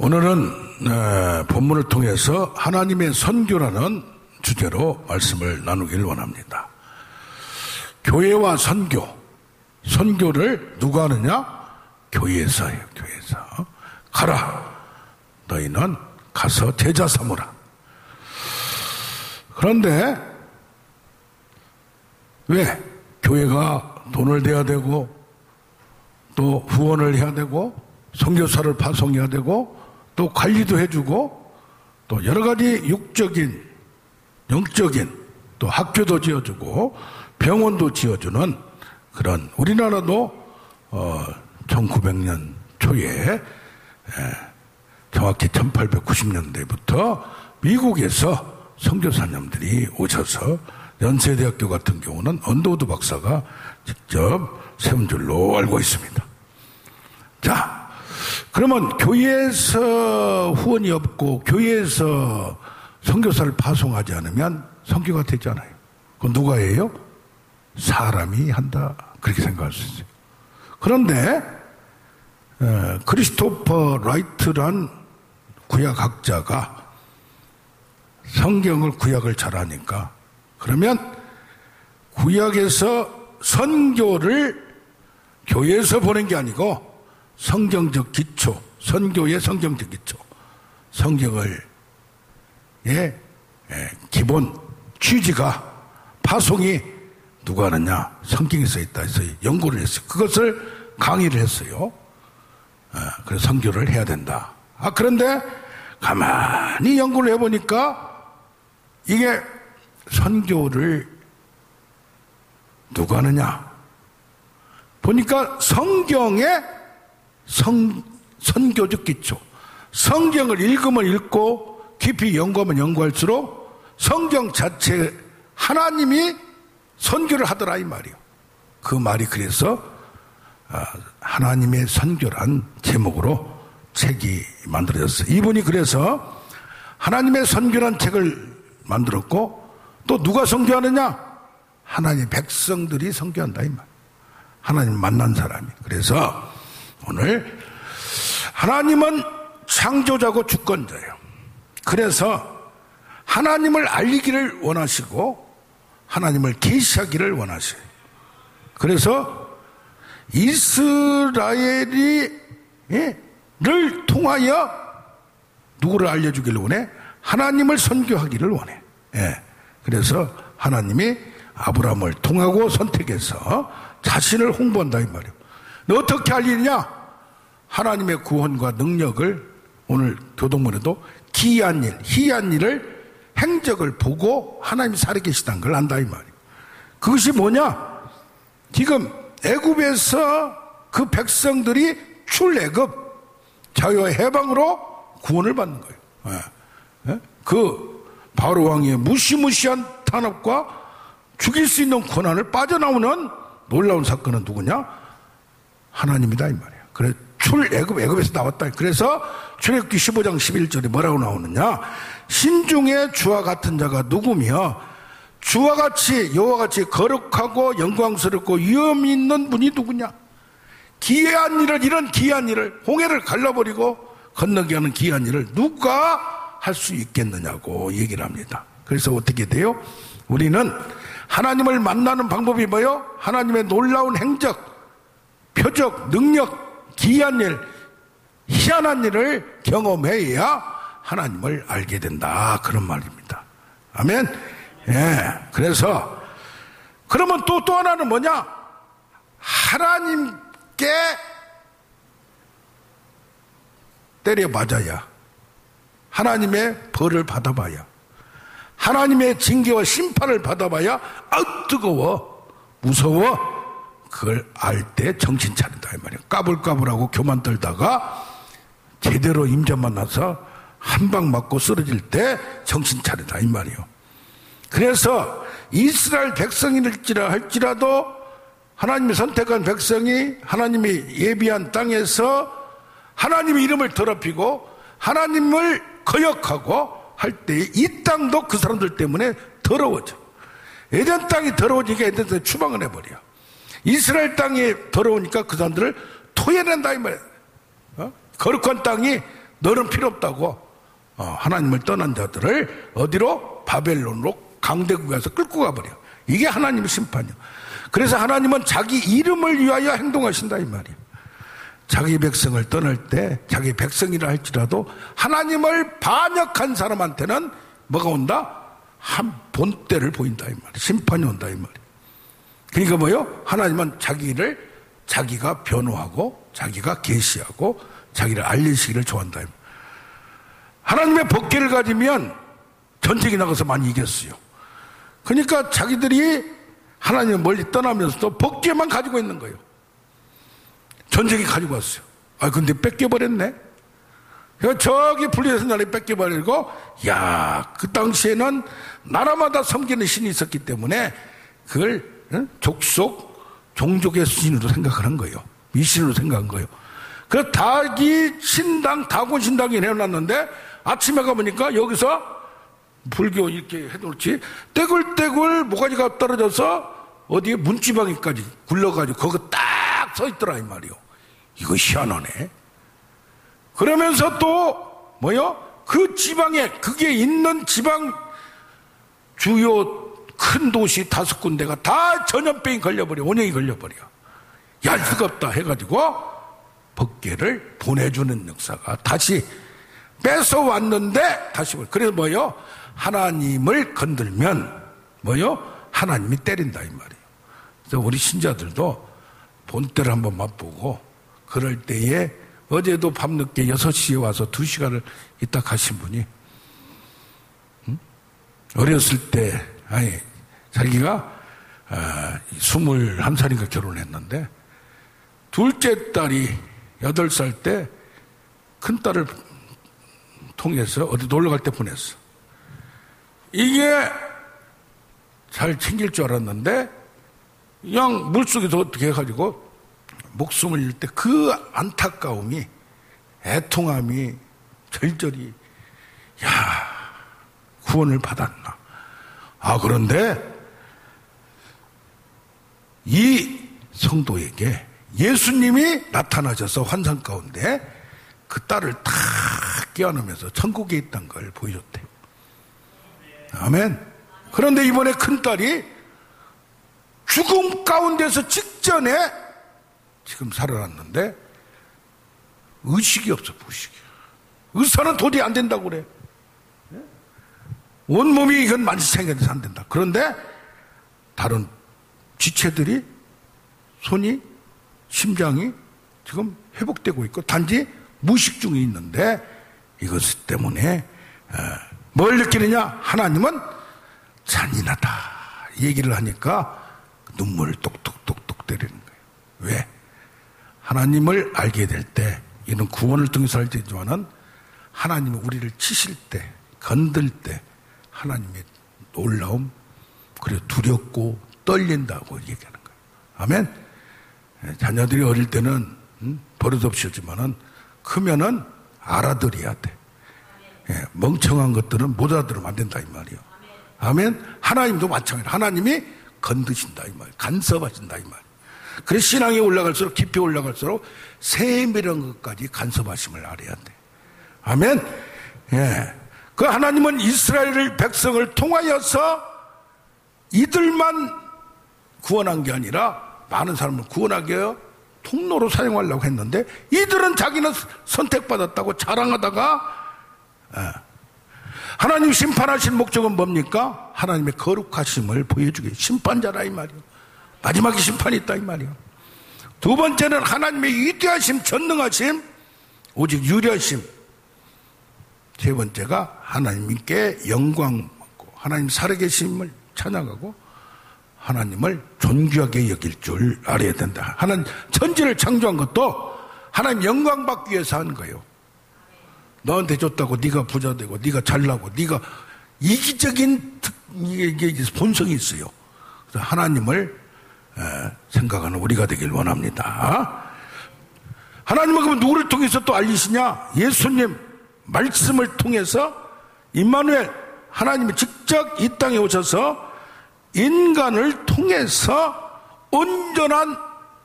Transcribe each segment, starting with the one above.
오늘은 본문을 통해서 하나님의 선교라는 주제로 말씀을 나누길 원합니다. 교회와 선교, 선교를 누가 하느냐? 교회에서 해요. 교회에서. 가라, 너희는 가서 제자 삼으라. 그런데 왜 교회가 돈을 대야 되고 또 후원을 해야 되고 선교사를 파송해야 되고 또 관리도 해주고 또 여러 가지 육적인 영적인 또 학교도 지어주고 병원도 지어주는 그런, 우리나라도 1900년 초에 정확히 1890년대부터 미국에서 선교사님들이 오셔서 연세대학교 같은 경우는 언더우드 박사가 직접 세운 줄로 알고 있습니다. 자, 그러면 교회에서 후원이 없고 교회에서 선교사를 파송하지 않으면 선교가 되잖아요. 그건 누가 해요? 사람이 한다, 그렇게 생각할 수 있어요. 그런데 크리스토퍼 라이트란 구약학자가 성경을, 구약을 잘하니까, 그러면 구약에서 선교를 교회에서 보낸 게 아니고 성경적 기초, 선교의 성경적 기초, 성경을 기본 취지가, 파송이 누가 하느냐? 성경에 써 있다 해서 연구를 했어요. 그것을 강의를 했어요. 그래서 선교를 해야 된다. 그런데 가만히 연구를 해보니까 이게 선교를 누가 하느냐? 보니까 성경의 선교적 기초, 성경을 읽으면 읽고 깊이 연구하면 연구할수록 성경 자체 하나님이 선교를 하더라, 이 말이요. 그 말이 그래서 하나님의 선교란 제목으로 책이 만들어졌어요. 이분이 그래서 하나님의 선교란 책을 만들었고, 또 누가 선교하느냐? 하나님의 백성들이 선교한다, 이 말. 하나님 만난 사람이. 그래서 오늘 하나님은 창조자고 주권자예요. 그래서 하나님을 알리기를 원하시고 하나님을 계시하기를 원하셔요. 그래서 이스라엘을 통하여 누구를 알려주기를 원해? 하나님을 선교하기를 원해. 그래서 하나님이 아브라함을 통하고 선택해서 자신을 홍보한다, 이 말이에요. 너 어떻게 알리느냐? 하나님의 구원과 능력을, 오늘 교동문에도 기이한 일, 희이한 일을, 행적을 보고 하나님이 살아계시다는 걸 안다, 이 말이에요. 그것이 뭐냐? 지금 애굽에서 그 백성들이 출애굽, 자유와 해방으로 구원을 받는 거예요. 그 바로 왕의 무시무시한 탄압과 죽일 수 있는 고난을 빠져나오는 놀라운 사건은 누구냐? 하나님이다, 이 말이에요. 그래, 애굽에서 나왔다. 그래서 출애굽기 15장 11절에 뭐라고 나오느냐? 신중에 주와 같은 자가 누구며 주와 같이, 여호와 같이 거룩하고 영광스럽고 위엄 있는 분이 누구냐? 기이한 일을, 이런 기이한 일을, 홍해를 갈라버리고 건너게 하는 기이한 일을 누가 할 수 있겠느냐고 얘기를 합니다. 그래서 어떻게 돼요? 우리는 하나님을 만나는 방법이 뭐예요? 하나님의 놀라운 행적, 표적, 능력, 기이한 일, 희한한 일을 경험해야 하나님을 알게 된다, 그런 말입니다. 아멘. 그래서 그러면 또 하나는 뭐냐? 하나님께 때려 맞아야, 하나님의 벌을 받아봐야, 하나님의 징계와 심판을 받아봐야, 뜨거워, 무서워, 그걸 알 때 정신 차린다, 이 말이에요. 까불까불하고 교만 떨다가 제대로 임자 만나서 한 방 맞고 쓰러질 때 정신 차린다, 이 말이에요. 그래서 이스라엘 백성일지라 할지라도 하나님이 선택한 백성이 하나님이 예비한 땅에서 하나님의 이름을 더럽히고 하나님을 거역하고 할 때 이 땅도 그 사람들 때문에 더러워져. 에덴 땅이 더러워지니까 에덴 땅에 추방을 해버려. 이스라엘 땅이 더러우니까 그 사람들을 토해낸다, 이 말이야. 거룩한 땅이 너는 필요 없다고. 하나님을 떠난 자들을 어디로? 바벨론으로 강대국에서 끌고 가버려. 이게 하나님의 심판이요. 그래서 하나님은 자기 이름을 위하여 행동하신다 이 말이에요. 자기 백성을 떠날 때 자기 백성이라 할지라도 하나님을 반역한 사람한테는 뭐가 온다? 한 본때를 보인다 이 말이에요. 심판이 온다 이 말이에요. 그러니까 뭐요? 하나님은 자기를 자기가 변호하고 자기가 계시하고 자기를 알리시기를 좋아한다. 하나님의 법궤를 가지면 전쟁에 나가서 많이 이겼어요. 그러니까 자기들이 하나님을 멀리 떠나면서도 법궤만 가지고 있는 거예요. 전쟁에 가지고 왔어요. 근데 뺏겨버렸네. 저기 분리해서 나라에 뺏겨버리고, 그 당시에는 나라마다 섬기는 신이 있었기 때문에 그걸 족속, 종족의 신으로 생각하는 거예요. 미신으로 생각한 거예요. 그 닭이 신당, 다곤 신당이 내어놨는데 아침에 가보니까 여기서 불교 이렇게 해놓지 떼굴떼굴 모가지가 떨어져서 어디에 문지방이까지 굴러가지고 거기 딱 서 있더라 이 말이요. 이거 희한하네. 그러면서 또 그 지방에 그게 있는 지방 주요 큰 도시 5군데가 다 전염병이 걸려버려. 원형이 걸려버려. 얄 수가 없다 해가지고 법궤를 보내주는 역사가 다시 뺏어왔는데 다시 그래서 하나님을 건들면 하나님이 때린다 이 말이에요. 그래서 우리 신자들도 본때를 한번 맛보고 그럴 때에 어제도 밤늦게 6시에 와서 2시간을 있다 가신 분이 어렸을 때 자기가 21살인가 결혼했는데 둘째 딸이 8살 때 큰딸을 통해서 어디 놀러 갈 때 보냈어. 이게 잘 챙길 줄 알았는데 그냥 물속에서 어떻게 해가지고 목숨을 잃을 때 그 안타까움이 애통함이 절절히 구원을 받았나. 그런데 이 성도에게 예수님이 나타나셔서 환상 가운데 그 딸을 탁 껴안으면서 천국에 있다는 걸 보여줬대. 아멘. 그런데 이번에 큰딸이 죽음 가운데서 직전에 지금 살아났는데 의식이 없어. 무의식이. 의사는 도저히 안 된다고 그래. 온몸이 이건 만시창이돼서 안 된다. 그런데 다른 지체들이 손이 심장이 지금 회복되고 있고 단지 무의식 중에 있는데 이것 때문에 뭘 느끼느냐? 하나님은 잔인하다 얘기를 하니까 눈물을 똑똑똑똑 때리는 거예요. 왜? 하나님을 알게 될 때 이는 구원을 통해서 알지만은 하나님이 우리를 치실 때 건들 때 하나님의 놀라움 그리고 두렵고 떨린다고 얘기하는 거예요. 아멘. 자녀들이 어릴 때는 버릇없이 하지만은 크면은 알아들어야 돼. 멍청한 것들은 못 알아들으면 안 된다 이 말이에요. 아멘. 하나님도 마찬가지예요. 하나님이 건드신다 이 말이에요. 간섭하신다 이 말이에요. 그래서 신앙이 올라갈수록 깊이 올라갈수록 세밀한 것까지 간섭하심을 알아야 돼. 아멘. 그 하나님은 이스라엘 백성을 통하여서 이들만 구원한 게 아니라 많은 사람을 구원하게 하여 통로로 사용하려고 했는데 이들은 자기는 선택받았다고 자랑하다가 하나님 심판하신 목적은 뭡니까? 하나님의 거룩하심을 보여주기. 심판자라 이 말이에요. 마지막에 심판이 있다 이 말이에요. 두 번째는 하나님의 위대하심, 전능하심, 오직 유리하심. 세 번째가 하나님께 영광 받고 하나님 살아계심을 찬양하고 하나님을 존귀하게 여길 줄 알아야 된다. 하나님 천지를 창조한 것도 하나님 영광 받기 위해서 하는 거예요. 너한테 줬다고 네가 부자 되고 네가 잘나고 네가 이기적인 이게 본성이 있어요. 그래서 하나님을 생각하는 우리가 되길 원합니다. 하나님은 그럼 누구를 통해서 또 알리시냐? 예수님 말씀을 통해서 임마누엘 하나님이 직접 이 땅에 오셔서 인간을 통해서 온전한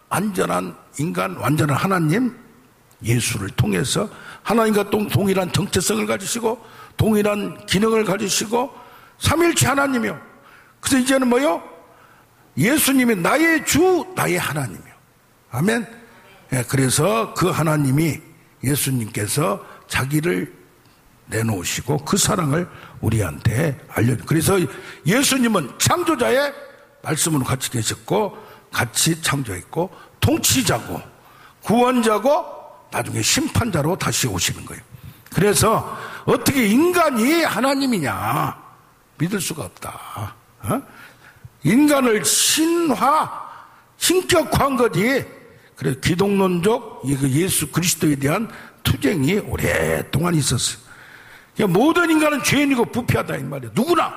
안전한 인간 완전한 하나님 예수를 통해서 하나님과 동일한 정체성을 가지시고 동일한 기능을 가지시고 삼일체 하나님이요. 그래서 이제는 뭐요? 예수님이 나의 주, 나의 하나님이요. 아멘. 예, 그래서 그 하나님이 예수님께서 자기를 내놓으시고 그 사랑을 우리한테 알려줘. 그래서 예수님은 창조자의 말씀으로 같이 계셨고 같이 창조했고 통치자고 구원자고 나중에 심판자로 다시 오시는 거예요. 그래서 어떻게 인간이 하나님이냐 믿을 수가 없다. 인간을 신격화한 거지. 그래서 기독론적 예수 그리스도에 대한 투쟁이 오랫동안 있었어요. 그러니까 모든 인간은 죄인이고 부패하다 이 말이에요. 누구나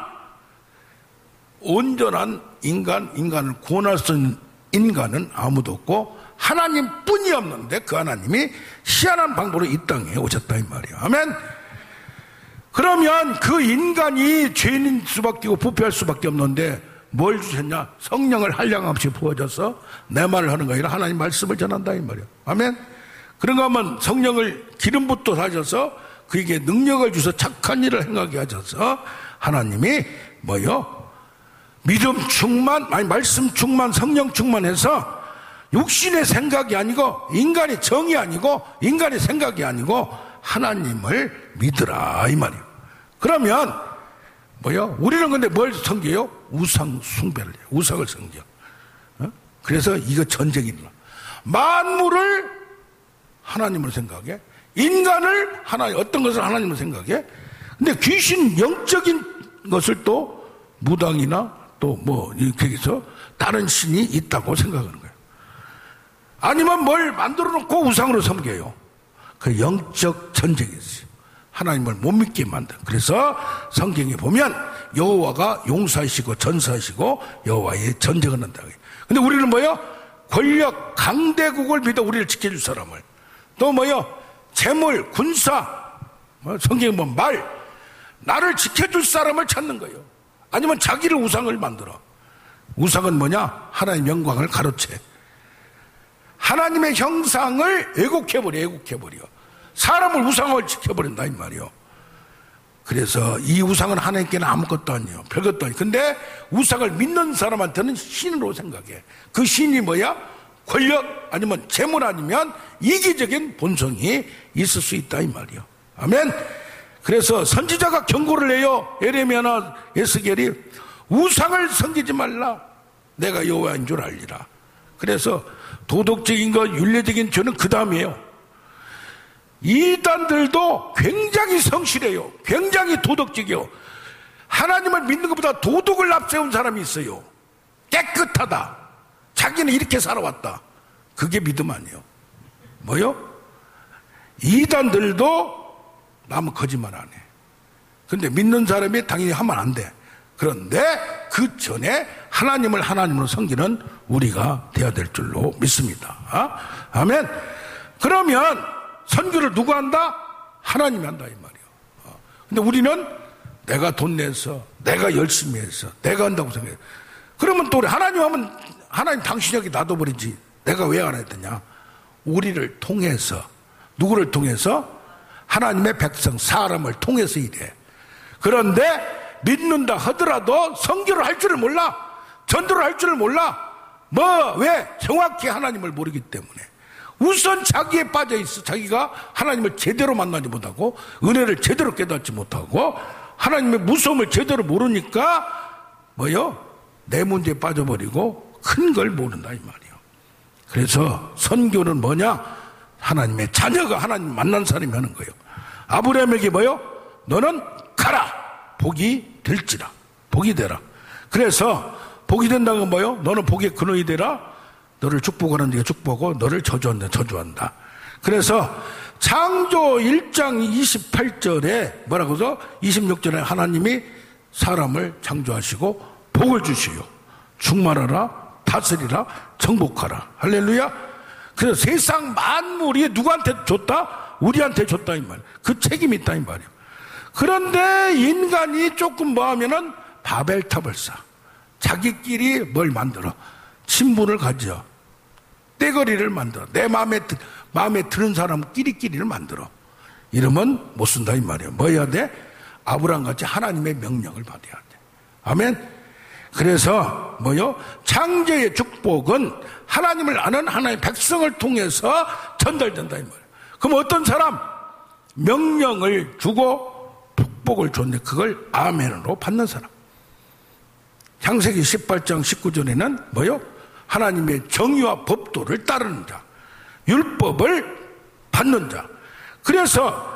온전한 인간을 구원할 수 있는 인간은 아무도 없고 하나님뿐이 없는데 그 하나님이 희한한 방법으로 이 땅에 오셨다 이 말이에요. 아멘. 그러면 그 인간이 죄인인 수밖에 없고 부패할 수밖에 없는데 뭘 주셨냐? 성령을 한량없이 부어줘서 내 말을 하는 거 아니라 하나님 말씀을 전한다 이 말이에요. 아멘. 그런가 하면 성령을 기름부터 하셔서 그에게 능력을 주셔서 착한 일을 행하게 하셔서 하나님이 뭐요? 믿음 충만, 말씀 충만, 성령 충만해서 육신의 생각이 아니고 인간의 정이 아니고 인간의 생각이 아니고 하나님을 믿으라 이 말이에요. 그러면 뭐요? 우리는 근데 뭘 섬겨요? 우상 숭배를 해요. 우상을 섬겨. 그래서 이거 전쟁이 일어나. 만물을 하나님을 생각해. 인간을 어떤 것을 하나님을 생각해. 근데 귀신 영적인 것을 또 무당이나 또 뭐 이렇게 해서 다른 신이 있다고 생각하는 거예요. 아니면 뭘 만들어 놓고 우상으로 섬겨요. 그 영적 전쟁이 있어요. 하나님을 못 믿게 만든. 그래서 성경에 보면 여호와가 용사이시고 전사이시고 여호와의 전쟁을 한다. 근데 우리는 뭐요? 권력 강대국을 믿어 우리를 지켜줄 사람을. 또 뭐요? 재물, 군사, 성경에 보면 나를 지켜줄 사람을 찾는 거예요. 아니면 자기를 우상을 만들어. 우상은 뭐냐? 하나님의 영광을 가로채. 하나님의 형상을 애곡해버려. 사람을 우상을 지켜버린다 이 말이요. 그래서 이 우상은 하나님께는 아무것도 아니에요. 별것도 아니에요. 근데 우상을 믿는 사람한테는 신으로 생각해. 그 신이 뭐야? 권력 아니면 재물 아니면 이기적인 본성이 있을 수 있다 이 말이요. 아멘. 그래서 선지자가 경고를 해요. 에레미야나 에스겔이 우상을 섬기지 말라. 내가 여호와인 줄 알리라. 그래서 도덕적인 것, 윤리적인 죄는 그 다음이에요. 이단들도 굉장히 성실해요. 굉장히 도덕적이요. 하나님을 믿는 것보다 도덕을 앞세운 사람이 있어요. 깨끗하다. 자기는 이렇게 살아왔다. 그게 믿음 아니에요. 뭐요? 이단들도 남은 거짓말 안 해. 근데 믿는 사람이 당연히 하면 안 돼. 그런데 그 전에 하나님을 하나님으로 섬기는 우리가 돼야 될 줄로 믿습니다. 아멘. 그러면 선교를 누가 한다? 하나님이 한다 이 말이에요. 근데 우리는 내가 돈 내서 내가 열심히 해서 내가 한다고 생각해. 그러면 또 우리 하나님 하면 하나님 당신 여기 놔둬버리지. 내가 왜 안 했더냐? 우리를 통해서 누구를 통해서? 하나님의 백성 사람을 통해서 이래. 그런데 믿는다 하더라도 선교를 할 줄을 몰라. 전도를 할 줄을 몰라. 왜? 정확히 하나님을 모르기 때문에. 우선 자기에 빠져 있어. 자기가 하나님을 제대로 만나지 못하고 은혜를 제대로 깨닫지 못하고 하나님의 무서움을 제대로 모르니까 내 문제에 빠져버리고 큰 걸 모른다 이 말이에요. 그래서 선교는 뭐냐? 하나님의 자녀가 하나님 만난 사람이 하는 거예요. 아브라함에게 너는 가라. 복이 될지라. 복이 되라. 그래서 복이 된다는 건 너는 복의 근원이 되라. 너를 축복하는 네가 축복하고 너를 저주한다. 저주한다. 그래서 창조 1장 28절에 뭐라고 해서 26절에 하나님이 사람을 창조하시고 복을 주시오. 충만하라. 다스리라. 정복하라. 할렐루야. 그래서 세상 만물이 누구한테 줬다? 우리한테 줬다 이 말. 그 책임이 있다 이 말이에요. 그런데 인간이 조금 하면은 바벨탑을 쌓아. 자기끼리 뭘 만들어? 친분을 가져. 떼거리를 만들어. 내 마음에 드는 사람 끼리끼리를 만들어. 이러면 못 쓴다 이 말이에요. 뭐 해야 돼? 아브라함같이 하나님의 명령을 받아야 돼. 아멘. 그래서 뭐요? 창조의 축복은 하나님을 아는 하나님의 백성을 통해서 전달된다 이 말이에요. 그럼 어떤 사람 명령을 주고 축복을 줬는데 그걸 아멘으로 받는 사람. 창세기 18장 19절에는 뭐요? 하나님의 정의와 법도를 따르는 자, 율법을 받는 자. 그래서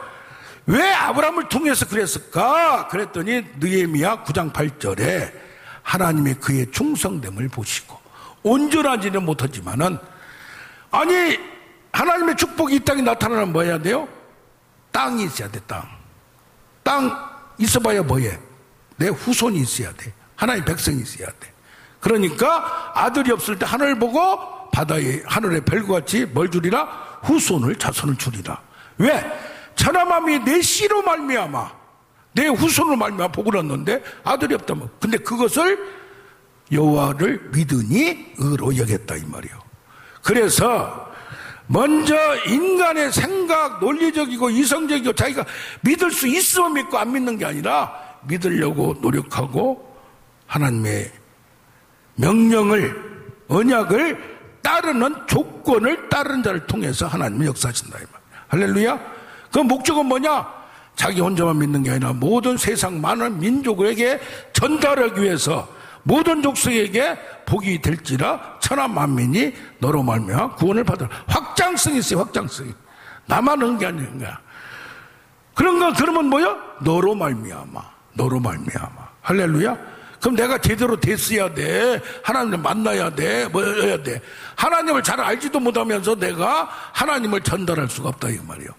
왜 아브라함을 통해서 그랬을까? 그랬더니 느헤미야 9장 8절에 하나님의 그의 충성됨을 보시고 온전하지는 못하지만은 아니 하나님의 축복이 이 땅에 나타나면 뭐 해야 돼요? 땅이 있어야 돼. 땅 있어봐야 뭐해? 내 후손이 있어야 돼. 하나님의 백성이 있어야 돼. 그러니까 아들이 없을 때 하늘을 보고 바다에 하늘의 별과 같이 뭘 주리라? 후손을 자손을 주리라. 왜? 천하만민이 내 씨로 말미암아 내 후손으로 말미암아 복을 얻는데 아들이 없다면 근데 그것을 여호와를 믿으니 의로 여겼다 이 말이에요. 그래서 먼저 인간의 생각 논리적이고 이성적이고 자기가 믿을 수 있으면 믿고 안 믿는 게 아니라 믿으려고 노력하고 하나님의 명령을 언약을 따르는 조건을 따르는 자를 통해서 하나님은 역사하신다 이 말. 할렐루야. 그 목적은 뭐냐? 자기 혼자만 믿는 게 아니라 모든 세상 많은 민족에게 전달하기 위해서 모든 족속에게 복이 될지라 천하 만민이 너로 말미암아 구원을 받으라. 확장성이 있어요. 확장성이. 나만 하는 게 아닌 거야. 그런 거 그러면 뭐야? 너로 말미암아. 너로 말미암아. 할렐루야. 그럼 내가 제대로 됐어야 돼. 하나님을 만나야 돼. 뭐 해야 돼. 하나님을 잘 알지도 못하면서 내가 하나님을 전달할 수가 없다 이 말이에요.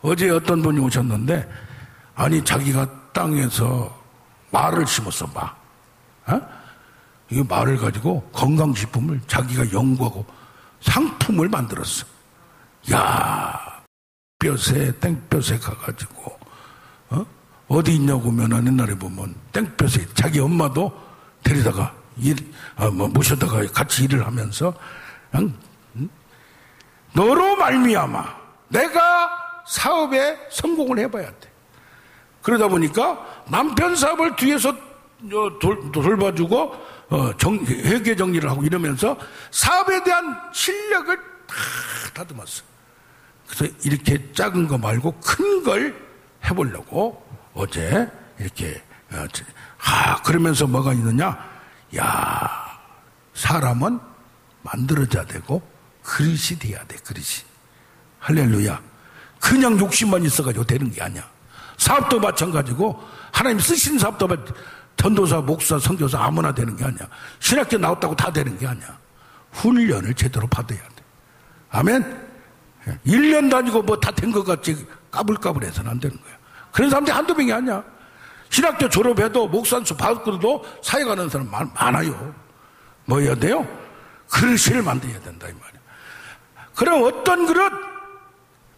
어제 어떤 분이 오셨는데 아니 자기가 땅에서 말을 심었어. 이 말을 가지고 건강식품을 자기가 연구하고 상품을 만들었어. 야, 뼈새 땡뼈새 가가지고 어디 있냐고 하면 옛날에 보면 땡볕에 자기 엄마도 데리다가 모셔다가 같이 일을 하면서 그냥 너로 말미암아 내가 사업에 성공을 해봐야 돼. 그러다 보니까 남편 사업을 뒤에서 돌봐주고 회계 정리를 하고 이러면서 사업에 대한 실력을 다 다듬었어. 그래서 이렇게 작은 거 말고 큰 걸 해보려고 어제 이렇게 그러면서 뭐가 있느냐? 야, 사람은 만들어져야 되고 그릇이 돼야 돼. 그릇이. 할렐루야. 그냥 욕심만 있어가지고 되는 게 아니야. 사업도 마찬가지고 하나님 쓰시는 사업도 전도사, 목사, 선교사 아무나 되는 게 아니야. 신학교 나왔다고 다 되는 게 아니야. 훈련을 제대로 받아야 돼. 아멘. 1년 다니고 뭐 다 된 것 같이 까불까불해서는 안 되는 거야. 그런 사람들이 한두 명이 아니야. 신학교 졸업해도 목산수 받고도 사회 가는 사람 많아요. 뭐 해야 돼요? 그릇을 만들어야 된다 이 말이야. 그럼 어떤 그릇?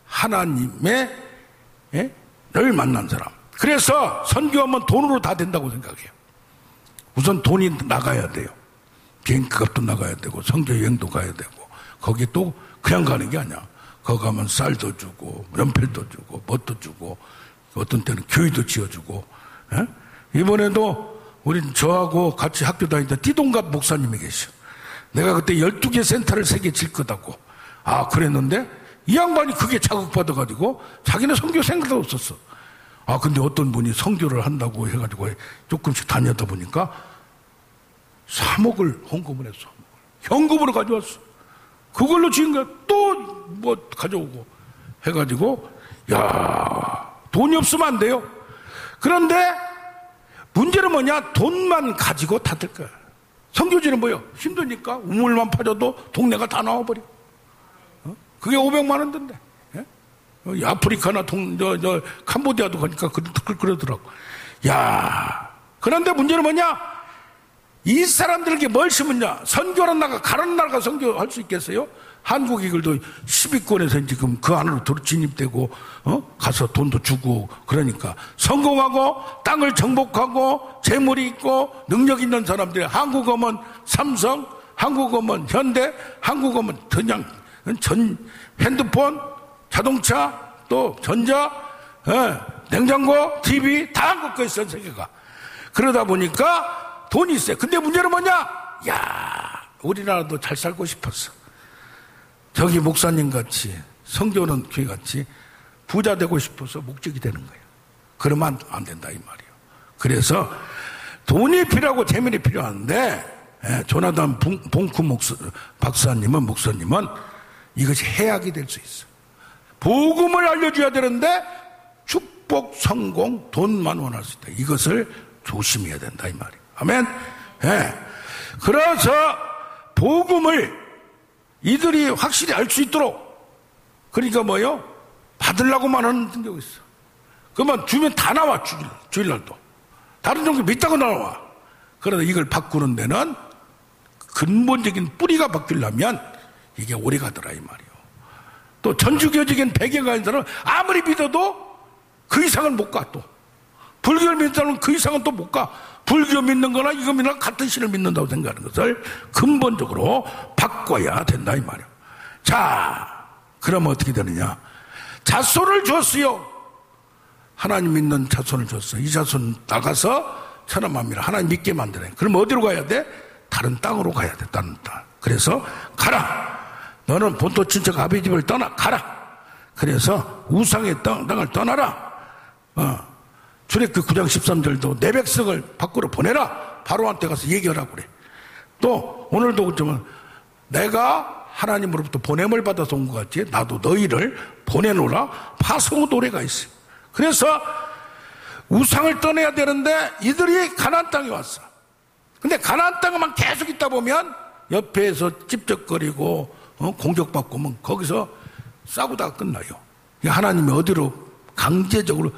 하나님의 를 만난 사람. 그래서 선교하면 돈으로 다 된다고 생각해요. 우선 돈이 나가야 돼요. 비행값도 나가야 되고 선교 여행도 가야 되고 거기 또 그냥 가는 게 아니야. 거기 가면 쌀도 주고 연필도 주고 뭣도 주고 어떤 때는 교회도 지어주고. 이번에도 우리 저하고 같이 학교 다닐 때 띠동갑 목사님이 계셔. 내가 그때 12개 센터를 3개 질 거다고. 그랬는데 이 양반이 그게 자극받아가지고 자기는 선교 생각도 없었어. 근데 어떤 분이 선교를 한다고 해가지고 조금씩 다녔다 보니까 3억을 헌금을 했어. 현금으로 가져왔어. 그걸로 지은 거야. 또 뭐 가져오고 해가지고 돈이 없으면 안 돼요. 그런데 문제는 뭐냐? 돈만 가지고 다 될 거야. 선교지는 뭐요? 힘드니까 우물만 파져도 동네가 다 나와버려. 그게 500만 원 든대. 아프리카나 캄보디아도 가니까 그러더라고. 그런데 문제는 뭐냐? 이 사람들에게 뭘 심었냐? 선교하는 나라가 가는 나라가 선교할 수 있겠어요? 한국이글도 10위권에서 지금 그 안으로 진입되고 가서 돈도 주고 그러니까 성공하고 땅을 정복하고 재물이 있고 능력 있는 사람들이 한국 오면 삼성, 한국 오면 현대, 한국 오면 그냥 핸드폰, 자동차 또 전자 냉장고, TV 다 한국 거 있어, 세계가. 그러다 보니까 돈이 있어요. 근데 문제는 뭐냐? 야, 우리나라도 잘 살고 싶었어. 저기 목사님 같이, 성교는 교회 같이 부자 되고 싶어서 목적이 되는 거예요. 그러면 안 된다, 이 말이에요. 그래서 돈이 필요하고 재물이 필요한데, 조나단 봉쿠 목사님은 이것이 해악이 될 수 있어. 복음을 알려줘야 되는데 축복, 성공, 돈만 원할 수 있다. 이것을 조심해야 된다, 이 말이에요. 아멘. 그래서 복음을 이들이 확실히 알 수 있도록, 그러니까 뭐요? 받으려고만 하는 경우가 있어. 그러면 주면 다 나와, 주일날도. 다른 종교 믿다고 나와. 그러나 이걸 바꾸는 데는 근본적인 뿌리가 바뀌려면 이게 오래 가더라, 이 말이에요. 또 전주교적인 배경가 있는 사람은 아무리 믿어도 그 이상은 못 가, 또. 불교를 믿는 사람은 그 이상은 또 못 가. 불교 믿는 거나 이거 믿는 거나 같은 신을 믿는다고 생각하는 것을 근본적으로 바꿔야 된다, 이 말이에요. 자, 그러면 어떻게 되느냐? 자손을 줬어요. 하나님 믿는 자손을 줬어요. 이 자손 나가서 천하만민을 하나님 믿게 만드네. 그럼 어디로 가야 돼? 다른 땅으로 가야 돼, 다른 땅. 그래서 가라. 너는 본토 친척 아비 집을 떠나 가라. 그래서 우상의 땅을 떠나라. 출애굽기 9장 13절도 내 백성을 밖으로 보내라. 바로한테 가서 얘기하라고 그래. 또 오늘도 그렇지만 내가 하나님으로부터 보냄을 받아서 온 것 같이 나도 너희를 보내노라. 파송 노래가 있어요. 그래서 우상을 떠내야 되는데 이들이 가나안 땅에 왔어. 근데 가나안 땅에만 계속 있다 보면 옆에서 찝쩍거리고 공격받고 면 거기서 싸우다가 끝나요. 하나님이 어디로 강제적으로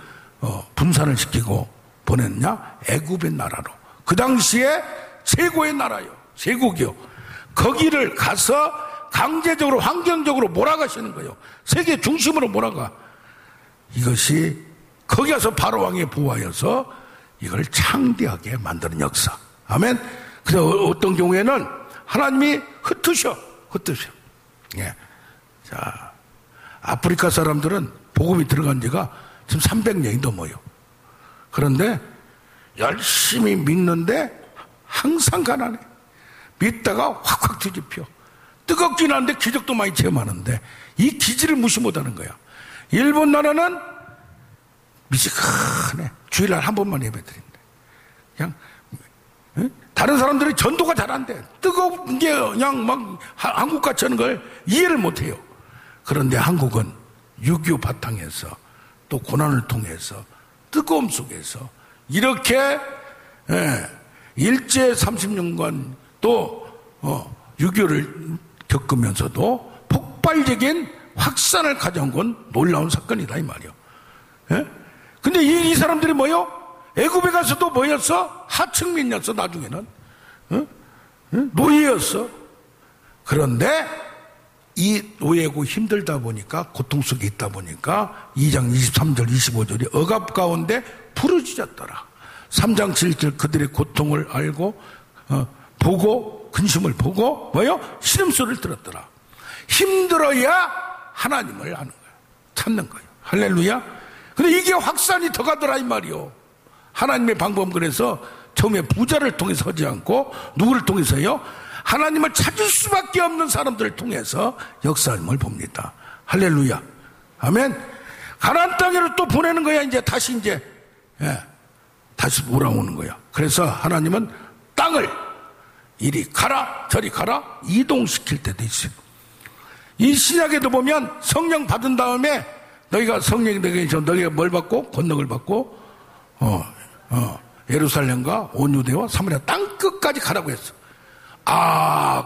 분산을 시키고 보냈냐? 애굽의 나라로. 그 당시에 최고의 나라요. 제국이요. 거기를 가서 강제적으로 환경적으로 몰아가시는 거예요. 세계 중심으로 몰아가. 이것이 거기 가서 바로 왕에 부하여서 이걸 창대하게 만드는 역사. 아멘. 그래서 어떤 경우에는 하나님이 흩으셔. 예. 자, 아프리카 사람들은 복음이 들어간 지가 지금 300년이 넘어요. 그런데 열심히 믿는데 항상 가난해. 믿다가 확확 뒤집혀. 뜨겁긴 한데 기적도 많이 체험하는데 이 기질을 무시 못하는 거야. 일본 나라는 미지근해. 주일날 한 번만 예배드린대. 그냥 다른 사람들이 전도가 잘 안 돼. 뜨거운 게 그냥 막 한국같이 하는 걸 이해를 못해요. 그런데 한국은 6.25 바탕에서 또 고난을 통해서 뜨거움 속에서 이렇게 일제 30년간 또 6.25를 겪으면서도 폭발적인 확산을 가져온 건 놀라운 사건이다, 이 말이요. 근데 이 사람들이 뭐요? 애굽에 가서도 뭐였어? 하층민이었어, 나중에는. 노예였어. 그런데 이 노예고 힘들다 보니까, 고통 속에 있다 보니까 2장 23절 25절이 억압 가운데 부르짖었더라. 3장 7절 그들의 고통을 알고 보고 근심을 보고 뭐요? 신음소리를 들었더라. 힘들어야 하나님을 아는 거야. 찾는 거예요. 할렐루야. 근데 이게 확산이 더 가더라, 이 말이요. 하나님의 방법은 그래서 처음에 부자를 통해서 하지 않고 누구를 통해서요? 하나님을 찾을 수밖에 없는 사람들을 통해서 역사함을 봅니다. 할렐루야. 아멘. 가나안 땅으로 또 보내는 거야. 이제 다시 다시 돌아오는 거야. 그래서 하나님은 땅을 이리 가라 저리 가라 이동시킬 때도 있어요. 이 신약에도 보면 성령 받은 다음에 너희가 성령이 너희가 뭘 받고 권능을 받고 예루살렘과 온 유대와 사마리아 땅 끝까지 가라고 했어.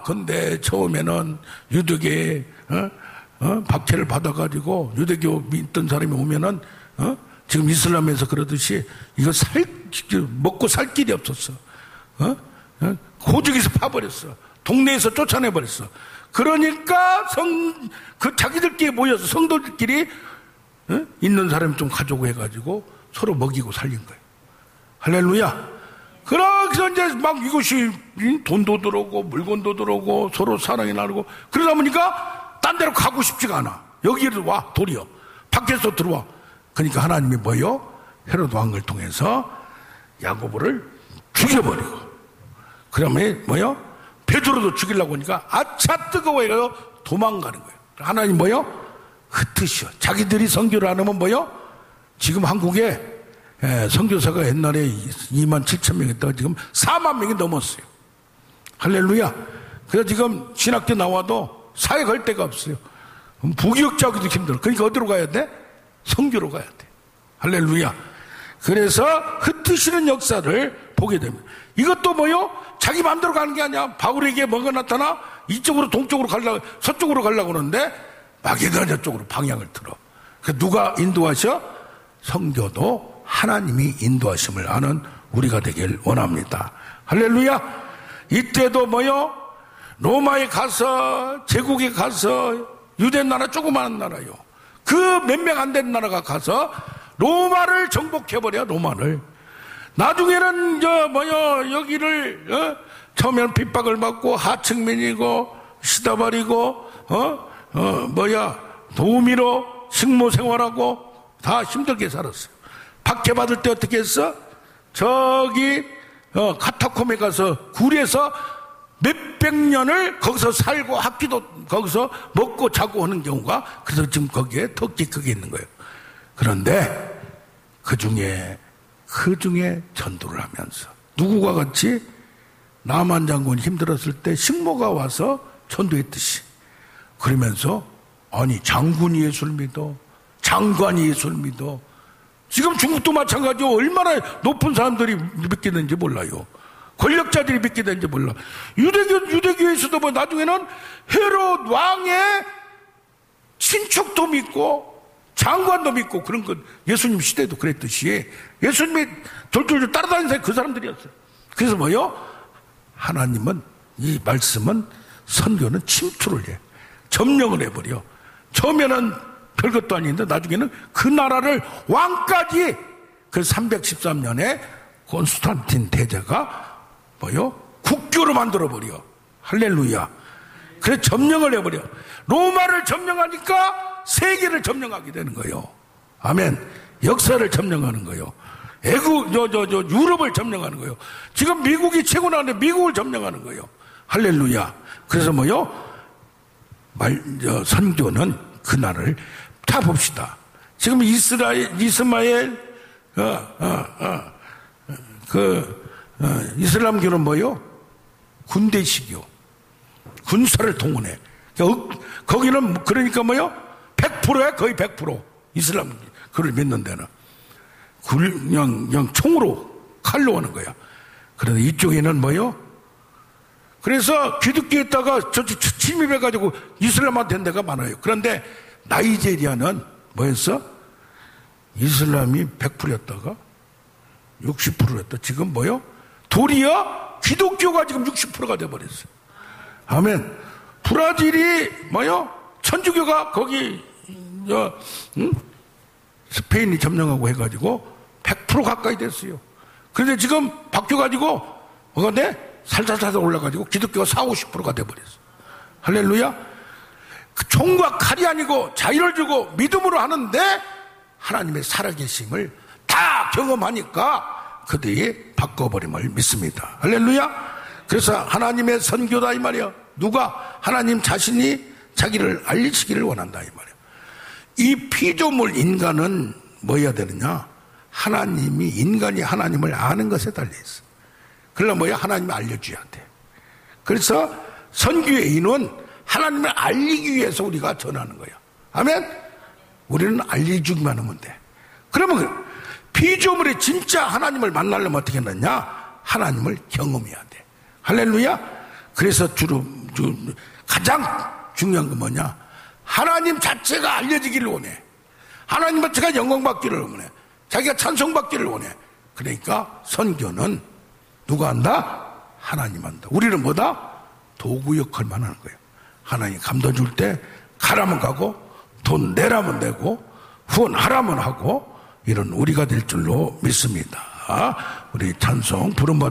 근데 처음에는 유대교에 박해를 받아가지고 유대교 믿던 사람이 오면은 지금 이슬람에서 그러듯이 이거 먹고 살 길이 없었어. 고죽에서 파버렸어. 동네에서 쫓아내버렸어. 그러니까 자기들끼리 모여서 성도들끼리 있는 사람이 좀 가져오고 해가지고 서로 먹이고 살린 거예요. 할렐루야. 그래서 이제 막 이것이 돈도 들어오고 물건도 들어오고 서로 사랑이 나누고 그러다 보니까 딴 데로 가고 싶지가 않아. 여기로 와, 도리어. 밖에서 들어와. 그러니까 하나님이 뭐요? 헤롯 왕을 통해서 야고보를 죽여버리고, 그러면 뭐요? 베드로도 죽이려고 하니까 아차 뜨거워요. 도망가는 거예요. 하나님 뭐요? 흩으셔. 자기들이 선교를 안 하면 뭐요? 지금 한국에 선교사가 옛날에 2만 7천 명 있다가 지금 4만 명이 넘었어요. 할렐루야. 그래서 지금 신학교 나와도 사회 갈 데가 없어요. 부교육자하기도 힘들어. 그러니까 어디로 가야 돼? 선교로 가야 돼. 할렐루야. 그래서 흩으시는 역사를 보게 됩니다. 이것도 뭐요? 자기 마음대로 가는 게 아니야. 바울에게 뭐가 나타나? 이쪽으로 동쪽으로 가려고, 서쪽으로 가려고 그러는데 마게도냐 쪽으로 방향을 틀어. 그 누가 인도하셔? 성교도 하나님이 인도하심을 아는 우리가 되길 원합니다. 할렐루야. 이때도 뭐요? 로마에 가서, 제국에 가서, 유대 나라 조그마한 나라요. 그 몇 명 안 되는 나라가 가서 로마를 정복해버려. 로마를. 나중에는 여기를 처음에는 핍박을 받고 하층민이고 시다발이고 도우미로 식모 생활하고 다 힘들게 살았어요. 박해받을 때 어떻게 했어? 저기 카타콤에 가서 굴에서 몇백 년을 거기서 살고 학기도 거기서 먹고 자고 하는 경우가, 그래서 지금 거기에 턱기 크게 있는 거예요. 그런데 그 중에 전도를 하면서 누구와 같이 나만 장군이 힘들었을 때 식모가 와서 전도했듯이, 그러면서 아니 장군이 예수를 믿어, 장관이 예수를 믿어. 지금 중국도 마찬가지로 얼마나 높은 사람들이 믿게 되는지 몰라요. 권력자들이 믿게 되는지 몰라. 유대교에서도 뭐 나중에는 헤롯 왕의 친척도 믿고 장관도 믿고 그런 것, 예수님 시대도 그랬듯이 예수님이 졸졸졸 따라다니는 그 사람들이었어요. 그래서 뭐요? 하나님은, 이 말씀은, 선교는 침투를 해. 점령을 해버려. 처음에는 별것도 아닌데 나중에는 그 나라를 왕까지, 그 313년에 콘스탄틴 대제가 뭐요? 국교로 만들어버려. 할렐루야. 그래 점령을 해버려. 로마를 점령하니까 세계를 점령하게 되는 거예요. 아멘. 역사를 점령하는 거예요. 유럽을 점령하는 거예요. 지금 미국이 최고 나는데 미국을 점령하는 거예요. 할렐루야. 그래서 뭐요? 선교는 그 나라를 다 봅시다. 지금 이스마엘 이슬람교는 뭐요? 군대식이요. 군사를 동원해. 거기는 그러니까 뭐요? 100%야, 거의 100%. 이슬람 그걸 믿는 데는 그냥 총으로 칼로 하는 거야. 그런데 이쪽에는 뭐요? 그래서 기독교에다가 침입해가지고 이슬람한테 된 데가 많아요. 그런데 나이제리아는 뭐였어? 이슬람이 100%였다가 60%였다. 지금 뭐요? 도리어 기독교가 지금 60%가 돼버렸어요. 아멘. 브라질이 뭐요? 천주교가 거기 스페인이 점령하고 해가지고 100% 가까이 됐어요. 그런데 지금 바뀌어가지고 뭐가 돼? 살살살살 올라가지고 기독교가 40~50%가 돼버렸어. 할렐루야. 그 총과 칼이 아니고 자유를 주고 믿음으로 하는데 하나님의 살아계심을 다 경험하니까 그들이 바꿔버림을 믿습니다. 할렐루야. 그래서 하나님의 선교다 이 말이야. 누가? 하나님 자신이 자기를 알리시기를 원한다 이 말이야. 이 피조물 인간은 뭐 해야 되느냐? 인간이 하나님을 아는 것에 달려있어. 그러나 뭐야? 하나님을 알려줘야 돼. 그래서 선교의 인은 하나님을 알리기 위해서 우리가 전하는 거야. 아멘? 우리는 알려주기만 하면 돼. 그러면 피조물이 진짜 하나님을 만나려면 어떻게 했느냐? 하나님을 경험해야 돼. 할렐루야. 그래서 가장 중요한 건 뭐냐? 하나님 자체가 알려지기를 원해. 하나님 자체가 영광받기를 원해. 자기가 찬송받기를 원해. 그러니까 선교는 누가 한다? 하나님 한다. 우리는 뭐다? 도구 역할만 하는 거예요. 하나님 감동 줄 때 가라면 가고 돈 내라면 내고 후원하라면 하고 이런 우리가 될 줄로 믿습니다. 우리 찬송 부름받